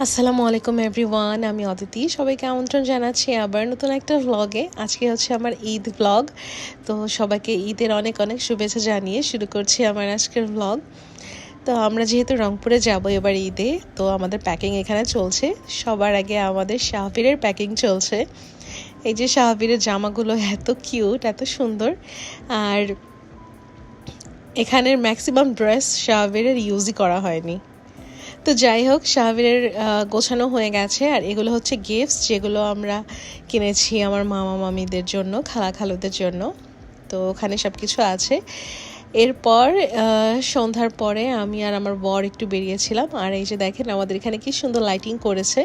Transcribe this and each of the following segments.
আসসালামু আলাইকুম এভরিওয়ান, আমি অদিতি। সবাইকে আমন্ত্রণ জানাচ্ছি আবার নতুন একটা ভ্লগে। আজকে হচ্ছে আমার ঈদ ভ্লগ। তো সবাইকে ঈদের অনেক অনেক শুভেচ্ছা জানিয়ে শুরু করছি আমার আজকের ভ্লগ। তো আমরা যেহেতু রংপুরে যাব এবার ঈদে, তো আমাদের প্যাকিং এখানে চলছে। সবার আগে আমাদের শাহবীরের প্যাকিং চলছে। এই যে শাহবীরের জামাগুলো এত কিউট, এত সুন্দর। আর এখানের ম্যাক্সিমাম ড্রেস শাহবীরের ইউজই করা হয়নি। তো যাই হোক, শাহবীরের গোছানো হয়ে গেছে। আর এগুলো হচ্ছে গিফটস, যেগুলো আমরা কিনেছি আমার মামা মামিদের জন্য, খালা খালুদের জন্য। তো ওখানে সব কিছু আছে। এরপর সন্ধ্যার পরে আমি আর আমার বর একটু বেরিয়েছিলাম। আর এই যে দেখেন আমাদের এখানে কি সুন্দর লাইটিং করেছে।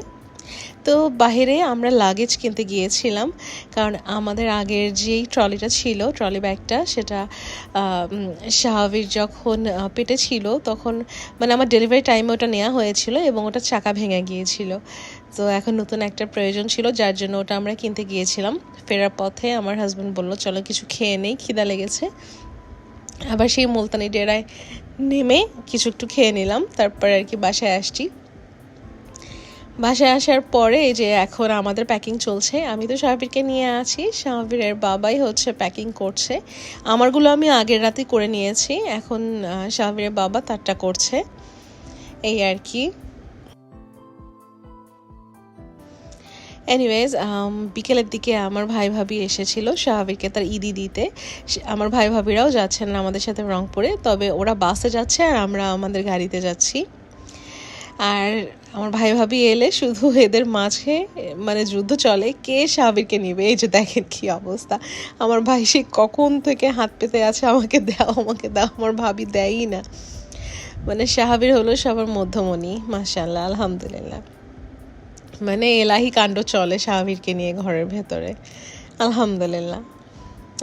তো বাইরে আমরা লাগেজ কিনতে গিয়েছিলাম, কারণ আমাদের আগের যেই ট্রলিটা ছিল, ট্রলি ব্যাগটা, সেটা শাহবীর যখন পেটে ছিল তখন মানে আমার ডেলিভারি টাইমে ওটা নেওয়া হয়েছিল এবং ওটা চাকা ভেঙে গিয়েছিল। তো এখন নতুন একটা প্রয়োজন ছিল, যার জন্য ওটা আমরা কিনতে গিয়েছিলাম। ফেরার পথে আমার হাজব্যান্ড বললো চলো কিছু খেয়ে নেই, খিদা লেগেছে। আবার সেই মুলতানি ডেরায় নেমে কিছু একটু খেয়ে নিলাম, তারপর আর কি বাসায় আসছি। বাসায় আসার পরে এই যে এখন আমাদের প্যাকিং চলছে। আমি তো শাহবীরকে নিয়ে আছি, শাহবীরের বাবাই হচ্ছে প্যাকিং করছে। আমারগুলো আমি আগের রাতেই করে নিয়েছি, এখন শাহবীরের বাবা তারটা করছে, এই আর কি। এনিওয়েজ, বিকেলের দিকে আমার ভাই ভাবি এসেছিল শাহবীরকে তার ঈদি দিতে। আমার ভাই ভাবিরাও যাচ্ছেন না আমাদের সাথে রংপুরে, তবে ওরা বাসে যাচ্ছে আর আমরা আমাদের গাড়িতে যাচ্ছি। আর আমার ভাই ভাবি এলে শুধু এদের মাঝে মানে যুদ্ধ চলে, কে শাহবীরকে নিবে। এই যে দেখেন কি অবস্থা, আমার ভাই সে কখন থেকে হাত পেতে আছে, আমাকে দাও আমাকে দাও, আমার ভাবি দেয়ই না। মানে শাহবীর হলো সবার মধ্যমণি, মাশাআল্লাহ, আলহামদুলিল্লাহ। মানে এলাহি কাণ্ড চলে শাহবীরকে নিয়ে ঘরের ভেতরে, আলহামদুলিল্লাহ,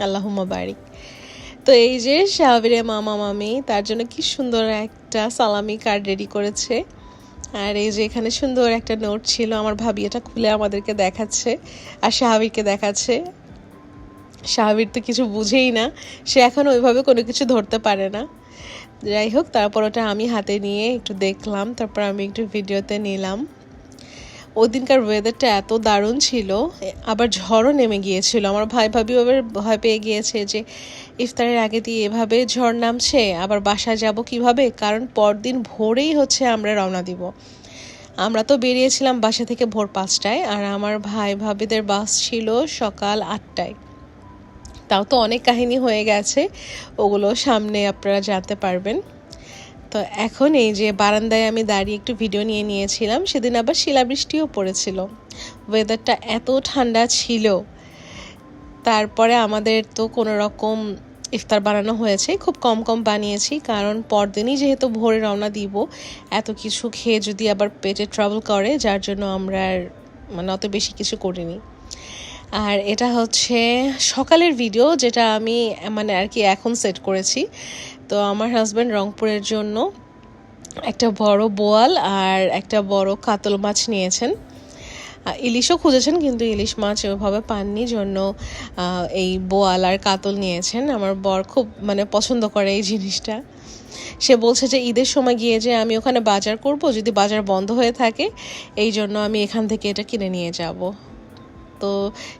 আল্লাহুম্মা বারিক। তো এই যে শাহবীরের মামা মামি তার জন্য কি সুন্দর একটা সালামি কার্ড রেডি করেছে। আর এই যে এখানে সুন্দর একটা নোট ছিল, আমার ভাবি এটা খুলে আমাদেরকে দেখাচ্ছে আর শাহবীরকে দেখাচ্ছে। শাহবীর তো কিছু বুঝেই না, সে এখন ওইভাবে কোনো কিছু ধরতে পারে না। যাই হোক, তারপর ওটা আমি হাতে নিয়ে একটু দেখলাম, তারপর আমি একটু ভিডিওতে নিলাম। ওই দিনকার ওয়েদারটা এত দারুণ ছিল, আবার ঝড়ও নেমে গিয়েছিল। আমার ভাই ভাবি আবার ভয় পেয়ে গিয়েছে যে ইফতারের আগে দিয়ে এভাবে ঝড় নামছে, আবার বাসায় যাব কিভাবে, কারণ পরদিন ভোরেই হচ্ছে আমরা রওনা দিব। আমরা তো বেরিয়েছিলাম বাসা থেকে ভোর 5টায়, আর আমার ভাই ভাবিদের বাস ছিল সকাল 8টায়। তাও তো অনেক কাহিনী হয়ে গেছে, ওগুলো সামনে আপনারা জানতে পারবেন। তো এখন এই যে বারান্দায় আমি দাঁড়িয়ে একটু ভিডিও নিয়ে নিয়েছিলাম। সেদিন আবার শিলাবৃষ্টিও পড়েছিল, ওয়েদারটা এত ঠান্ডা ছিল। তারপরে আমাদের তো কোনো রকম ইফতার বানানো হয়েছে, খুব কম কম বানিয়েছি, কারণ পরদিনই যেহেতু ভোরে রওনা দিব, এত কিছু খেয়ে যদি আবার পেটে ট্রাবল করে, যার জন্য আমরা আর মানে অত বেশি কিছু করিনি। আর এটা হচ্ছে সকালের ভিডিও, যেটা আমি মানে আর কি এখন সেট করেছি। তো আমার হাজব্যান্ড রংপুরের জন্য একটা বড় বোয়াল আর একটা বড় কাতল মাছ নিয়েছেন। ইলিশও খুঁজেছেন, কিন্তু ইলিশ মাছ ওইভাবে পাননি, জন্য এই বোয়াল আর কাতল নিয়েছেন। আমার বর খুব মানে পছন্দ করে এই জিনিসটা। সে বলছে যে ঈদের সময় গিয়ে যে আমি ওখানে বাজার করব, যদি বাজার বন্ধ হয়ে থাকে, এই জন্য আমি এখান থেকে এটা কিনে নিয়ে যাব। তো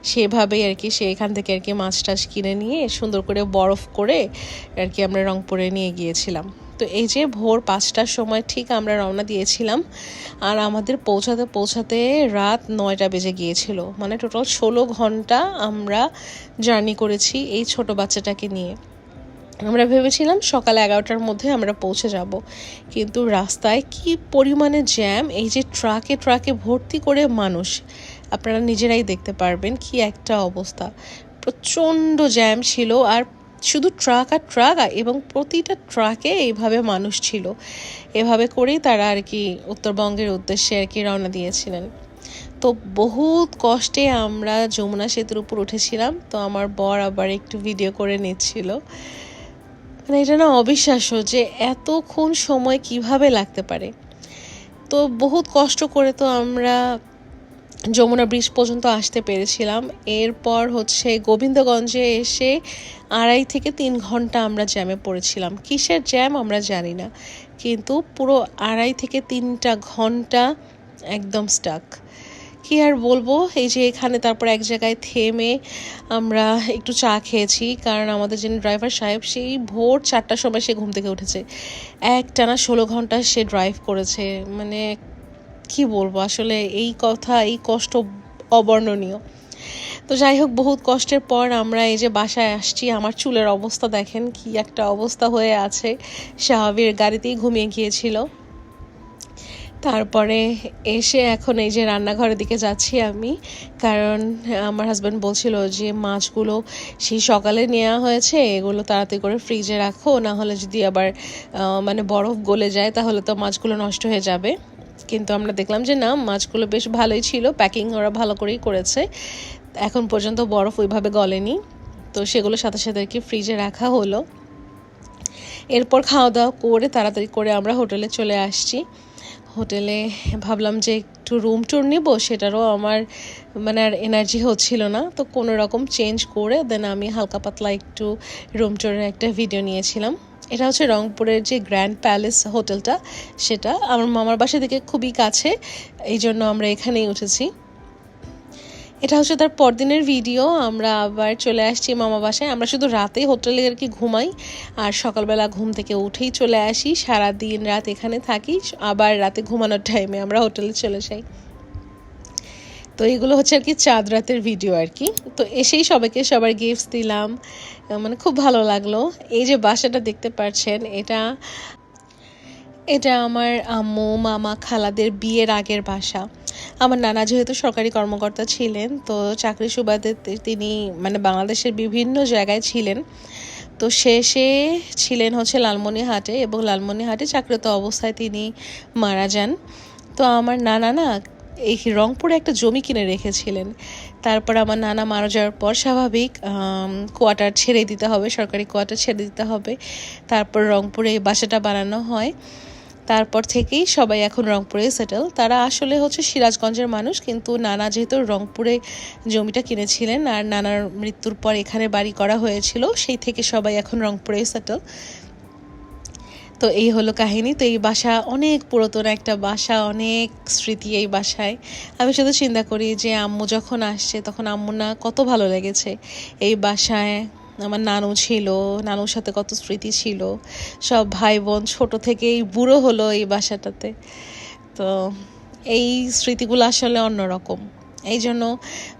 সেভাবেই আর কি সে এখান থেকে আর কি মাছ টাছ কিনে নিয়ে সুন্দর করে বরফ করে আর কি আমরা রংপুরে নিয়ে গিয়েছিলাম। তো এই যে ভোর 5টার সময় ঠিক আমরা রওনা দিয়েছিলাম, আর আমাদের পৌঁছাতে পৌঁছাতে রাত 9টা বেজে গিয়েছিল। মানে টোটাল 16 ঘন্টা আমরা জার্নি করেছি এই ছোট বাচ্চাটাকে নিয়ে। আমরা ভেবেছিলাম সকাল 11টার মধ্যে আমরা পৌঁছে যাব, কিন্তু রাস্তায় কি পরিমাণে জ্যাম, এই যে ট্রাকে ট্রাকে ভর্তি করে মানুষ, আপনারা নিজেরাই দেখতে পারবেন কি একটা অবস্থা। প্রচণ্ড জ্যাম ছিল, আর শুধু ট্রাক আর ট্রাক, এবং প্রতিটা ট্রাকে এইভাবে মানুষ ছিল। এভাবে করেই তারা আর কি উত্তরবঙ্গের উদ্দেশ্যে আর কি রওনা দিয়েছিলেন। তো বহুত কষ্টে আমরা যমুনা সেতুর উপর উঠেছিলাম। তো আমার বর আবার একটু ভিডিও করে নিচ্ছিল। মানে এটা না অবিশ্বাস্য যে এতক্ষণ সময় কিভাবে লাগতে পারে। তো বহুত কষ্ট করে তো আমরা যমুনা ব্রিজ পর্যন্ত আসতে পেরেছিলাম। এরপর হচ্ছে গোবিন্দগঞ্জে এসে 2.5 থেকে 3 ঘন্টা আমরা জ্যামে পড়েছিলাম। কিসের জ্যাম আমরা জানি না, কিন্তু পুরো 2.5 থেকে 3 ঘন্টা একদম স্টাক। কি আর বলবো, এই যে এখানে তারপর এক জায়গায় থেমে আমরা একটু চা খেয়েছি, কারণ আমাদের যিনি ড্রাইভার সাহেব সেই ভোর 4টার সময় সে ঘুম থেকে উঠেছে, একটানা 16 ঘন্টা সে ড্রাইভ করেছে। মানে কি বলবো আসলে, এই কথা, এই কষ্ট অবর্ণনীয়। তো যাই হোক, বহুত কষ্টের পর আমরা এই যে বাসায় আসছি। আমার চুলের অবস্থা দেখেন, কি একটা অবস্থা হয়ে আছে। শাহাবির গাড়িতেই ঘুমিয়ে গিয়েছিল। তারপরে এসে এখন এই যে রান্নাঘরের দিকে যাচ্ছি আমি, কারণ আমার হাজব্যান্ড বলছিল যে মাছগুলো সেই সকালে নেওয়া হয়েছে, এগুলো তাড়াতাড়ি করে ফ্রিজে রাখো, না হলে যদি আবার মানে বরফ গলে যায় তাহলে তো মাছগুলো নষ্ট হয়ে যাবে। কিন্তু আমরা দেখলাম যে না, মাছগুলো বেশ ভালোই ছিল, প্যাকিং ওরা ভালো করেই করেছে, এখন পর্যন্ত বরফ ওইভাবে গলেনি। তো সেগুলো সাথে সাথে আর কি ফ্রিজে রাখা হলো। এরপর খাওয়া দাওয়া করে তাড়াতাড়ি করে আমরা হোটেলে চলে আসছি। হোটেলে ভাবলাম যে একটু রুম ট্যুর নেব, সেটারও আমার মানে আর এনার্জি হচ্ছিল না। তো কোনো রকম চেঞ্জ করে দেন আমি হালকা পাতলা একটু রুম ট্যুরের একটা ভিডিও নিয়েছিলাম। এটা হচ্ছে রংপুরের যে গ্র্যান্ড প্যালেস হোটেলটা, সেটা আমার মামার বাসা থেকে খুবই কাছে, এই জন্য আমরা এখানেই উঠেছি। এটা হচ্ছে তার পরদিনের ভিডিও। আমরা আবার চলে আসছি মামা বাসায়। আমরা শুধু রাতেই হোটেলে আর কি ঘুমাই, আর সকালবেলা ঘুম থেকে উঠেই চলে আসি, সারাদিন রাত এখানে থাকি, আবার রাতে ঘুমানোর টাইমে আমরা হোটেলে চলে যাই। তো এইগুলো হচ্ছে আর কি চাঁদ রাতের ভিডিও আর কি। তো এসেই সবাইকে সবার গিফটস দিলাম, মানে খুব ভালো লাগলো। এই যে বাসাটা দেখতে পাচ্ছেন, এটা আমার আম্মু মামা খালাদের বিয়ের আগের বাসা। আমার নানা যেহেতু সরকারি কর্মকর্তা ছিলেন, তো চাকরি সুবাদে তিনি মানে বাংলাদেশের বিভিন্ন জায়গায় ছিলেন। তো শেষে ছিলেন হচ্ছে লালমনিরহাটে, এবং লালমনিরহাটে চাকরিরত অবস্থায় তিনি মারা যান। তো আমার নানা না এই রংপুরে একটা জমি কিনে রেখেছিলেন। তারপর আমার নানা মারা যাওয়ার পর স্বাভাবিক কোয়ার্টার ছেড়ে দিতে হবে, সরকারি কোয়ার্টার ছেড়ে দিতে হবে। তারপর রংপুরে এই বাসাটা বানানো হয়। তারপর থেকেই সবাই এখন রংপুরে সেটেল। তারা আসলে হচ্ছে সিরাজগঞ্জের মানুষ, কিন্তু নানা যেহেতু রংপুরে জমিটা কিনেছিলেন আর নানার মৃত্যুর পর এখানে বাড়ি করা হয়েছিল, সেই থেকে সবাই এখন রংপুরে সেটেল। তো এই হলো কাহিনী। তো এই বাসা অনেক পুরাতন একটা বাসা, অনেক স্মৃতি এই বাসায়। আমি শুধু চিন্তা করি যে আম্মু যখন আসছে তখন আম্মু না কত ভালো লেগেছে এই বাসায়। আমার নানু ছিল, নানুর সাথে কত স্মৃতি ছিল, সব ভাই বোন ছোট থেকেই বুড়ো হলো এই বাসাটাতে। তো এই স্মৃতিগুলো আসলে অন্যরকম। এই জন্য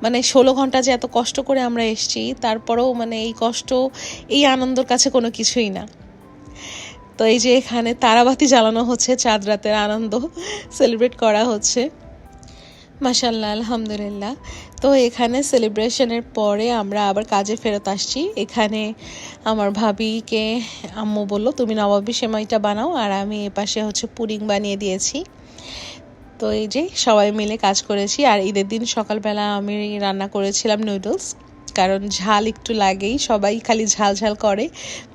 মানে 16 ঘন্টা যে এত কষ্ট করে আমরা এসেছি, তারপরেও মানে এই কষ্ট এই আনন্দের কাছে কোনো কিছুই না। তো এই যে এখানে তারাবাতি জ্বালানো হচ্ছে, চাঁদ রাতের আনন্দ সেলিব্রেট করা হচ্ছে। মাশাআল্লাহ, আলহামদুলিল্লাহ। তো এখানে সেলিব্রেশনের পরে আমরা আবার কাজে ফেরত আসছি। এখানে আমার ভাবিকে আম্মু বলল তুমি নবাবী সেমাইটা বানাও, আর আমি এপাশে হচ্ছে পুডিং বানিয়ে দিয়েছি। তো এই যে সবাই মিলে কাজ করেছি। আর ঈদের দিন সকালবেলা আমি রান্না করেছিলাম নুডলস, কারণ ঝাল একটু লাগেই, সবাই খালি ঝাল ঝাল করে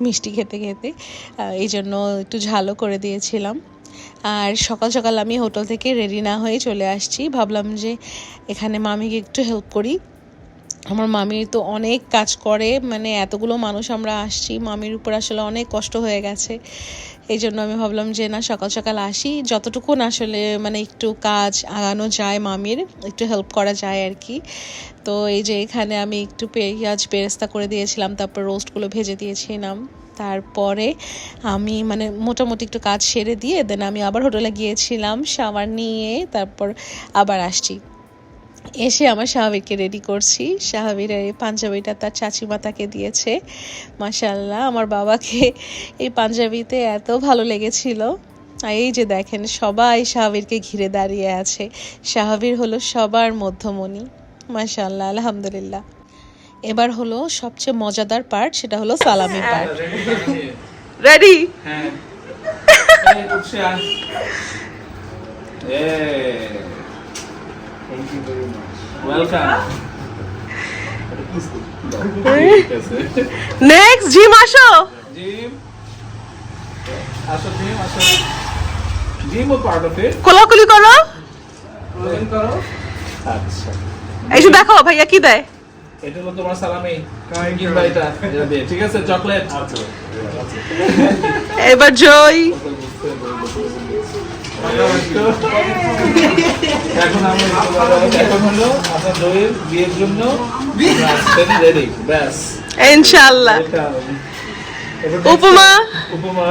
মিষ্টি খেতে খেতে, এই জন্য একটু ঝালও করে দিয়েছিলাম। আর সকাল সকাল আমি হোটেল থেকে রেডি না হয়ে চলে আসছি, ভাবলাম যে এখানে মামিকে একটু হেল্প করি। আমার মামি তো অনেক কাজ করে, মানে এতগুলো মানুষ আমরা আসছি, মামির উপর আসলে অনেক কষ্ট হয়ে গেছে। এই জন্য আমি ভাবলাম যে না, সকাল সকাল আসি, যতটুকু না আসলে মানে একটু কাজ আগানো যায়, মামির একটু হেল্প করা যায় আর কি। তো এই যে এখানে আমি একটু পেঁয়াজ বেরেস্তা করে দিয়েছিলাম, তারপর রোস্টগুলো ভেজে দিয়েছিলাম। তারপরে আমি মানে মোটামুটি একটু কাজ সেরে দিয়ে দেন আমি আবার হোটেলে গিয়েছিলাম শাওয়ার নিয়ে, তারপর আবার আসছি। এসে আমার শাহাবিরকে রেডি করছি। শাহাবির এই পাঞ্জাবিটা তার চাচিমা তাকে দিয়েছে। মাশাআল্লাহ, আমার বাবাকে এই পাঞ্জাবিতে এত ভালো লেগেছিল। আর এই যে দেখেন সবাই শাহাবিরকে ঘিরে দাঁড়িয়ে আছে। শাহাবির হলো সবার মধ্যমণি। মাশাআল্লাহ, আলহামদুলিল্লাহ। এবার হলো সবচেয়ে মজাদার পার্ট, সেটা হলো সালামি পার্ট। রেডি? হ্যাঁ। Thank you very much. Welcome. Next Jim আসো। Jim. Jim, আসো। Jim ও part of it. কোলাকুলি করো। Closing করো। আচ্ছা। এই যে দেখো ভাইয়া কি দেয়। এটা হলো তোমার সালামি। কি ভাইটা? এটা দিয়ে। ঠিক আছে, চকলেট। আচ্ছা। এবার জয়। এখন এখন হলো আপনার দইয়ের বিয়ের জন্য রেডি ব্যাস ইনশাআল্লাহ। উপমা উপমা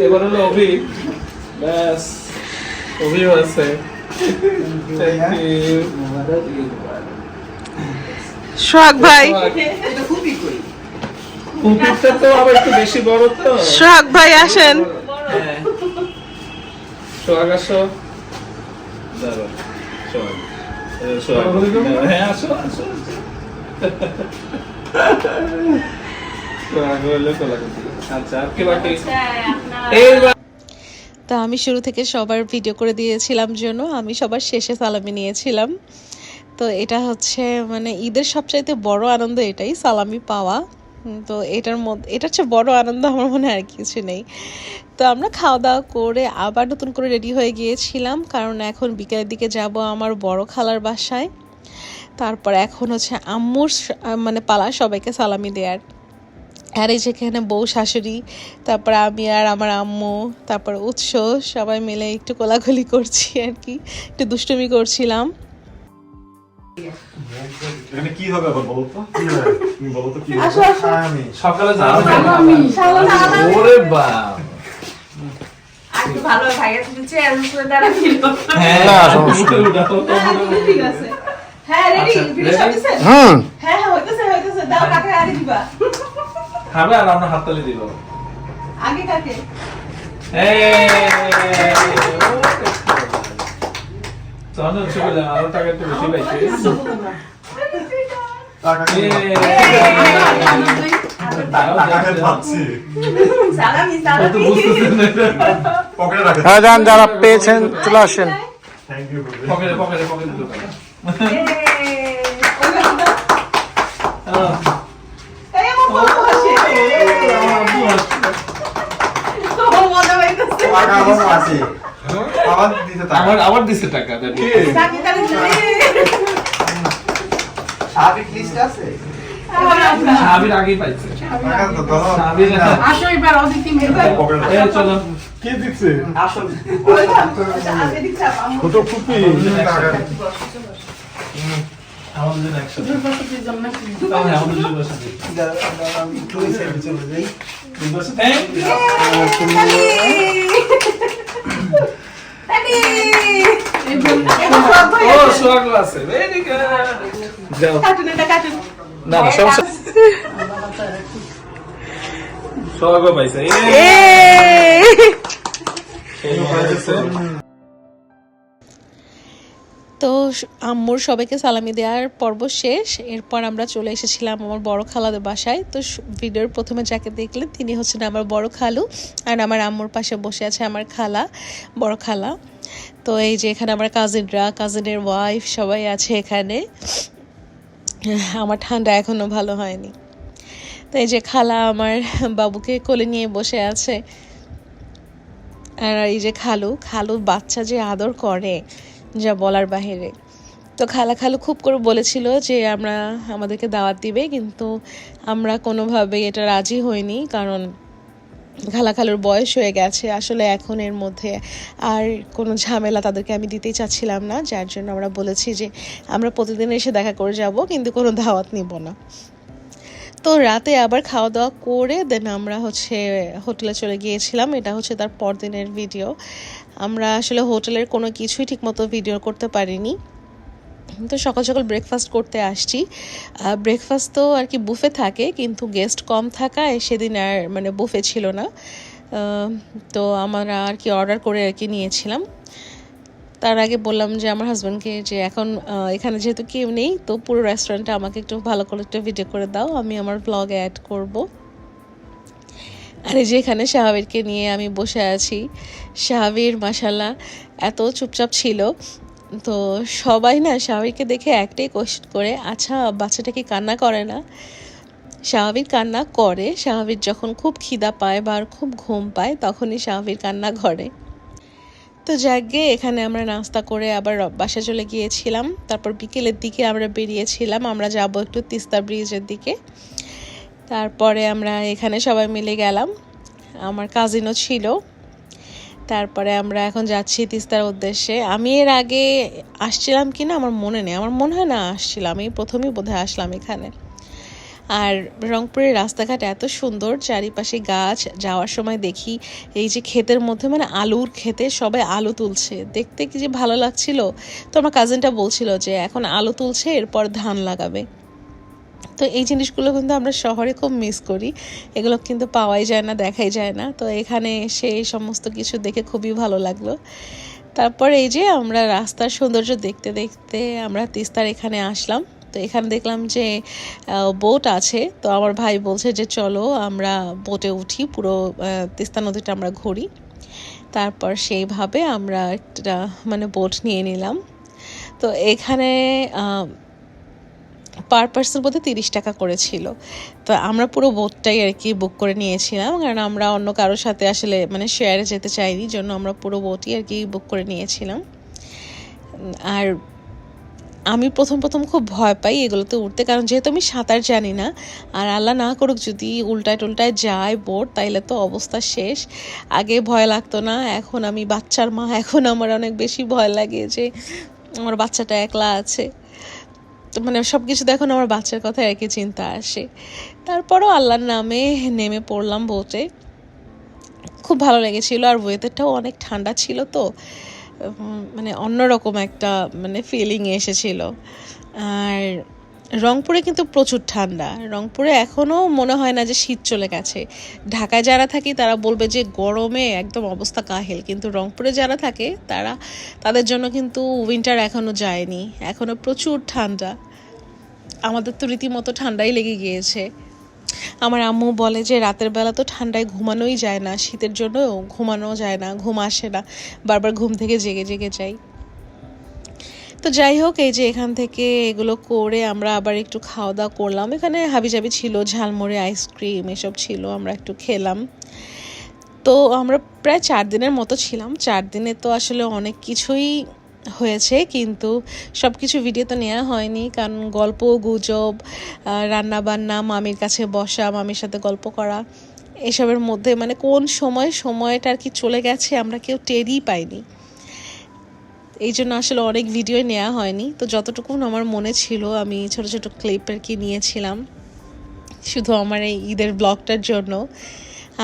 এবার হলো অভি ব্যাস অভিও আছে থ্যাংক ইউ সোহাগ ভাই, কুকুরটা তো আবার একটু বেশি বড় তো সোহাগ ভাই আসেন। হ্যাঁ। সোহাগ আসো দাঁড়াও সোহাগ সোহাগ হ্যাঁ আসো আসো সোহাগ হলো কোলাকুলি আচ্ছা আর কি বাকি এইবার তা আমি শুরু থেকে সবার ভিডিও করে দিয়েছিলাম জন্য আমি সবার শেষে সালামি নিয়েছিলাম। তো এটা হচ্ছে মানে ঈদের সবচাইতে বড় আনন্দ এটাই, সালামি পাওয়া। তো এটার মধ্যে এটার চেয়ে বড় আনন্দ আমার মনে আর কিছু নেই। তো আমরা খাওয়া দাওয়া করে আবার নতুন করে রেডি হয়ে গিয়েছিলাম, কারণ এখন বিকেলের দিকে যাব আমার বড় খালার বাসায়। তারপর এখন হচ্ছে আম্মুর মানে পালা সবাইকে সালামি দেওয়ার। আর এই যেখানে বউ শাশুড়ি, তারপর আমি আর আমার আম্মু, তারপর উৎস, সবাই মিলে একটু কোলাকুলি করছি আর কি, একটু দুষ্টুমি করছিলাম। এখানে কি হবে আবার বলো তো? তুমি বলো তো কি হবে? আমি সকালে ওরে বাপ আজকে ভালো ভাইয়া তুমি চেয়ার উপরে দাঁড়াচ্ছিল। হ্যাঁ না, উঠে উঠাও তো ঠিক আছে। হ্যাঁ রেডি আচ্ছা, ভিডিও ready? করতেছেন? হ্যাঁ হ্যাঁ হইতেছে দাও কাকে আগে দিবা। খাবে আর আমরা হাততালি দিব আগে কাকে? চন্দন শুভে আরো টাকা একটু বেশি পাইছি টাকা পাচ্ছি সালামি ও তো সালামি। বুঝতেছেন না পকেটে রাখে। হ্যাঁ যান, যারা পেয়েছেন চলে আসেন। থ্যাংক ইউ বলে। পকেটে পকেটে পকেটে দিল এই আমার বউ আসে। ও মজা পাইতেছে। টাকা আমার আছে। আবার দিতে টাকা। আবার দিছে টাকা দেখি সাকি তালি চলে। সাবিক লিস্ট আছে? সাবির আগেই পাইছে টাকা তো দাও। সাবির আসো এবার ওদিক থেকে এবার। পকেটে এই চলো কে দিচ্ছে? আগে দিক চাপ আমু। ছোট ফুপি টাকা। আমাদের জন্য একসাথে তাহলে আমাদের জন্য বসে থ্যাংক ইউ ও সোহাগ আছে ভেরি গুড যাও কাটুন এটা কাটুন। না না সমস্যা সোহাগ পাইছে তো আম্মুর সবাইকে সালামি দেওয়ার পর্ব শেষ। এরপর আমরা চলে এসেছিলাম আমার বড় খালাদের বাসায়। তো ভিডিওর প্রথমে যাকে দেখলেন তিনি হচ্ছেন আমার বড় খালু, আর আমার আম্মুর পাশে বসে আছে আমার খালা, বড় খালা। তো এই যে এখানে আমার কাজিনরা, কাজিনের ওয়াইফ সবাই আছে এখানে। আমার ঠান্ডা এখনো ভালো হয়নি। তো এই যে খালা আমার বাবুকে কোলে নিয়ে বসে আছে, আর এই যে খালু, খালু বাচ্চা যে আদর করে যা বলার বাহিরে। তো খালু খুব করে বলেছিল যে আমাদেরকে দাওয়াত দিবে, কিন্তু আমরা কোনোভাবেই এটা রাজি হইনি, কারণ খালুর বয়স হয়ে গেছে। আসলে এখন এর মধ্যে আর কোনো ঝামেলা তাদেরকে আমি দিতেই চাচ্ছিলাম না, যার জন্য আমরা বলেছি যে আমরা প্রতিদিন এসে দেখা করে যাব, কিন্তু কোনো দাওয়াত নিব না। তো রাতে আবার খাওয়া দাওয়া করে দেন আমরা হচ্ছে হোটেলে চলে গিয়েছিলাম। এটা হচ্ছে তার পরদিনের ভিডিও। আমরা আসলে হোটেলের কোনো কিছুই ঠিকমতো ভিডিও করতে পারিনি। তো সকাল সকাল ব্রেকফাস্ট করতে আসছি। ব্রেকফাস্ট তো আর কি বুফে থাকে, কিন্তু গেস্ট কম থাকায় সেদিন আর মানে বুফে ছিল না। তো আমরা আর কি অর্ডার করে আর কি নিয়েছিলাম। তার আগে বললাম যে আমার হাজব্যান্ডকে যে এখন এখানে যেহেতু কেউ নেই, তো পুরো রেস্টুরেন্টটা আমাকে একটু ভালো করে একটা ভিডিও করে দাও, আমি আমার ব্লগে অ্যাড করব। আর এই যে এখানে শাহাবিরকে নিয়ে আমি বসে আছি। শাহাবির মাশাল্লাহ এত চুপচাপ ছিল, তো সবাই না শাহাবিরকে দেখে একটাই কোয়েশ্চেন করে, আচ্ছা বাচ্চাটা কি কান্না করে না? শাহাবির কান্না করে। শাহাবির যখন খুব খিদা পায় বা খুব ঘুম পায় তখনই শাহাবির কান্না করে। তো যাকে এখানে আমরা নাস্তা করে আবার বাসা চলে গিয়েছিলাম। তারপর বিকেলের দিকে আমরা বেরিয়েছিলাম, আমরা যাব একটু তিস্তা ব্রিজের দিকে। তারপরে আমরা এখানে সবাই মিলে গেলাম। আমার কাজিনও ছিল। তারপরে আমরা এখন যাচ্ছি তিস্তার উদ্দেশ্যে। আমি এর আগে আসছিলাম কি না আমার মনে নেই, আমার মনে হয় না আসছিলাম, আমি প্রথমেই বোধহয় আসলাম এখানে। আর রংপুরের রাস্তাঘাট এত সুন্দর, চারিপাশে গাছ। যাওয়ার সময় দেখি এই যে ক্ষেতের মধ্যে মানে আলুর ক্ষেতে সবাই আলু তুলছে, দেখতে কি যে ভালো লাগছিল। তো আমার কাজিনটা বলছিল যে এখন আলু তুলছে, এরপর ধান লাগাবে। তো এই জিনিসগুলো কিন্তু আমরা শহরে খুব মিস করি, এগুলো কিন্তু পাওয়াই যায় না, দেখাই যায় না। তো এখানে এসে এই সমস্ত কিছু দেখে খুবই ভালো লাগলো। তারপর এই যে আমরা রাস্তার সৌন্দর্য দেখতে দেখতে আমরা তিস্তার এখানে আসলাম। তো এখানে দেখলাম যে বোট আছে, তো আমার ভাই বলছে যে চলো আমরা বোটে উঠি, পুরো তিস্তা নদীটা আমরা ঘুরি। তারপর সেইভাবে আমরা একটা মানে বোট নিয়ে নিলাম। তো এখানে পার পার্সন বোধহয় 30 টাকা করেছিল। তো আমরা পুরো বোটটাই আর কি বুক করে নিয়েছিলাম, কারণ আমরা অন্য কারোর সাথে আসলে মানে শেয়ারে যেতে চাইনি, জন্য আমরা পুরো বোটই আর কি বুক করে নিয়েছিলাম। আর আমি প্রথম খুব ভয় পাই এগুলোতে উঠতে, কারণ যেহেতু আমি সাঁতার জানি না, আর আল্লাহ না করুক যদি উল্টায় টুল্টায় যায় বোট, তাইলে তো অবস্থা শেষ। আগে ভয় লাগতো না, এখন আমি বাচ্চার মা, এখন আমার অনেক বেশি ভয় লাগে যে আমার বাচ্চাটা একলা আছে। তো মানে সব কিছুতে এখন আমার বাচ্চার কথা আর কি চিন্তা আসে। তারপরও আল্লাহর নামে নেমে পড়লাম বোটে, খুব ভালো লেগেছিল। আর ওয়েদারটাও অনেক ঠান্ডা ছিল, তো মানে অন্যরকম একটা মানে ফিলিং এসেছিল। আর রংপুরে কিন্তু প্রচুর ঠান্ডা, রংপুরে এখনও মনে হয় না যে শীত চলে গেছে। ঢাকায় যারা থাকি তারা বলবে যে গরমে একদম অবস্থা কাহিল, কিন্তু রংপুরে যারা থাকে তাদের জন্য কিন্তু উইন্টার এখনও যায়নি, এখনও প্রচুর ঠান্ডা। আমাদের তো রীতিমতো ঠান্ডাই লেগে গিয়েছে। আমার আম্মু বলে যে রাতের বেলা তো ঠান্ডায় ঘুমানোই যায় না, শীতের জন্য ঘুমানো যায় না, ঘুম আসে না, বারবার ঘুম থেকে জেগে জেগে যাই। তো যাই হোক, এই যে এখান থেকে এগুলো করে আমরা আবার একটু খাওয়া দাওয়া করলাম। এখানে হাবিজাবি ছিল, ঝালমুড়ি, আইসক্রিম এসব ছিল, আমরা একটু খেলাম। তো আমরা প্রায় 4 দিনের মতো ছিলাম। 4 দিনে তো আসলে অনেক কিছুই হয়েছে, কিন্তু সব কিছু ভিডিও তো নেওয়া হয়নি, কারণ গল্প গুজব, রান্না বান্না, মামির কাছে বসা, মামির সাথে গল্প করা, এসবের মধ্যে মানে কোন সময়টা আর কি চলে গেছে আমরা কেউ টেরই পাইনি। এই জন্য আসলে অনেক ভিডিও নেওয়া হয়নি। তো যতটুকু আমার মনে ছিল আমি ছোট ছোট ক্লিপ আর কি নিয়েছিলাম, শুধু আমার এই ঈদের ব্লগটার জন্য।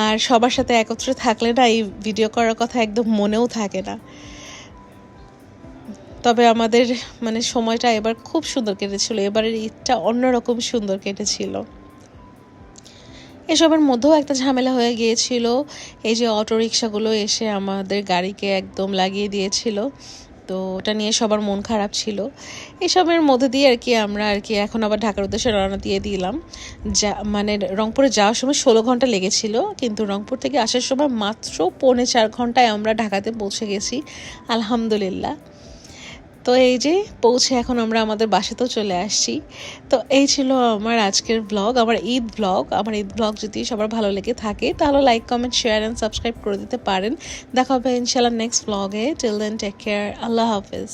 আর সবার সাথে একত্রে থাকলে না এই ভিডিও করার কথা একদম মনেও থাকে না। তবে আমাদের মানে সময়টা এবার খুব সুন্দর কেটেছিল, এবারের ঈদটা অন্যরকম সুন্দর কেটেছিল। এসবের মধ্যেও একটা ঝামেলা হয়ে গিয়েছিল, এই যে অটোরিকশাগুলো এসে আমাদের গাড়িকে একদম লাগিয়ে দিয়েছিল, তো ওটা নিয়ে সবার মন খারাপ ছিল। এসবের মধ্যে দিয়ে আর কি আমরা আর কি এখন আবার ঢাকার উদ্দেশ্যে রওনা দিয়ে দিলাম। মানে রংপুরে যাওয়ার সময় 16 ঘন্টা লেগেছিল, কিন্তু রংপুর থেকে আসার সময় মাত্র 3.25 ঘন্টায় আমরা ঢাকাতে পৌঁছে গেছি, আলহামদুলিল্লাহ। তো এই যে পৌঁছে এখন আমরা আমাদের বাসাতেও চলে আসছি। তো এই ছিল আমার আজকের ব্লগ, আমার ঈদ ব্লগ। যদি সবার ভালো লেগে থাকে তাহলে like, comment, share and subscribe করে দিতে পারেন। দেখা হবে ইনশাআল্লাহ নেক্সট ব্লগে। টিল দেন টেক কেয়ার, আল্লাহ হাফেজ।